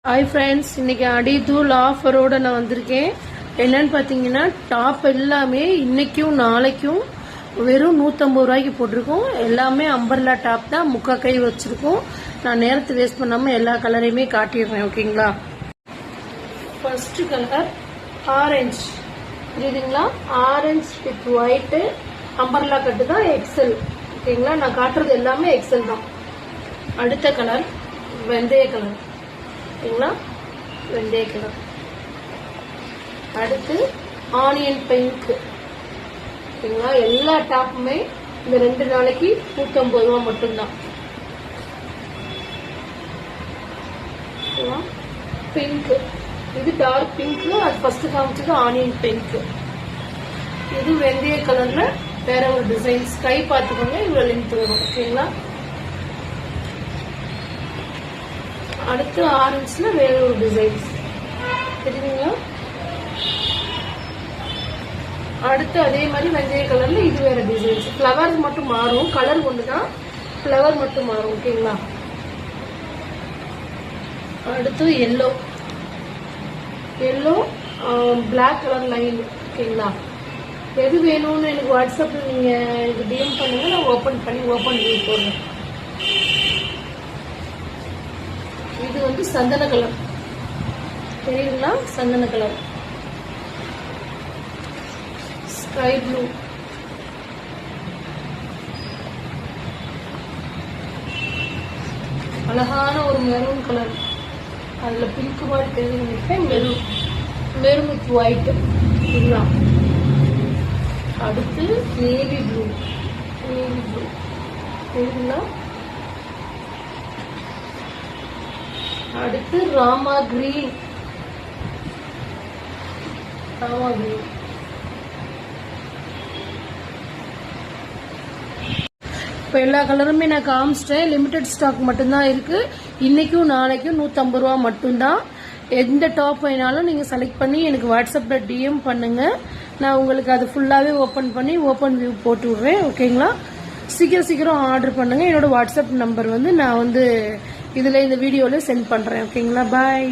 Hi friends, இன்னைக்கு அடிதூள் ஆஃபரோட நான் வந்திருக்கேன். என்னன்னு பார்த்தீங்கன்னா, டாப் எல்லாமே இன்னைக்கும் நாளைக்கும் வெறும் 150 ரூபாய்க்கு போட்டிருக்கோம். எல்லாமே அம்பர்லா டாப் தான், முக்கா கை வச்சிருக்கோம். நான் நேரத்தை வேஸ்ட் பண்ணாமல் எல்லா கலரையுமே காட்டிடுறேன். ஓகேங்களா? ஃபர்ஸ்ட் கலர் ஆரஞ்சு, புரியுதுங்களா? Orange with white umbrella cut தான், எக்ஸல். ஓகேங்களா? நான் காட்டுறது எல்லாமே எக்ஸல் தான். அடுத்த கலர் வெந்தய கலர். ஓகேங்களா? வெந்தய கலர். அடுத்து ஆனியன் பிங்க். ஓகேங்களா? எல்லா டாப்புமே இந்த 2 நாளைக்கு 150 ரூபா மட்டும்தான். பிங்க், இது டார்க் பிங்க். அது ஃபர்ஸ்ட் காமிச்சது ஆனியன் பிங்க். இது வெந்தய கலர்ல வேற ஒரு டிசைன். ஸ்கை பார்த்துக்கோங்க, இவ்வளவு லென்த் வரும். ஓகேங்களா? அடுத்து ஆரஞ்சுல வேற ஒரு டிசைன்ஸ் தெரியுங்களா? அடுத்து அதே மாதிரி வெந்தய கலர்ல இது வேற டிசைன்ஸ். ஃபிளவர்ஸ் மட்டும் மாறும், கலர் ஒண்ணுதான், ஃபிளவர் மட்டும் மாறும். ஓகேங்களா? அடுத்து yellow, yellow black colour line. ஓகேங்களா? எது வேணும்னு எனக்கு வாட்ஸ்அப்ல நீங்க எனக்கு டிஎம் பண்ணுங்க, நான் ஓபன் பண்ணி போடுறேன். இது வந்து சந்தன கலர், தெரியுங்களா? சந்தன கலர். ஸ்கை ப்ளூ, அழகான ஒரு மெரூன் கலர். அதுல பிங்க் மாதிரி தெரியுது. Maroon, maroon with white. இதுதான். அடுத்து நேவி ப்ளூ, நேவி ப்ளூ தெரியுங்களா? அடுத்து ராமா கிரீன், ராமா கிரீன். இப்போ எல்லா கலருமே நான் காமிச்சிட்டேன். லிமிடெட் ஸ்டாக் மட்டும்தான் இருக்கு. இன்னைக்கும் நாளைக்கும் 150 ரூபா மட்டும்தான். எந்த டாப் வேணாலும் நீங்க செலக்ட் பண்ணி எனக்கு வாட்ஸ்அப்ல டிஎம் பண்ணுங்க. நான் உங்களுக்கு அது ஃபுல்லாவே ஓபன் பண்ணி ஓபன் வியூ போட்டு விடுறேன். ஓகேங்களா? சீக்கிரம் ஆர்டர் பண்ணுங்க. என்னோட வாட்ஸ்அப் நம்பர் வந்து நான் வந்து இதுல இந்த வீடியோல சென்ட் பண்றேன். ஓகேங்களா? பாய்.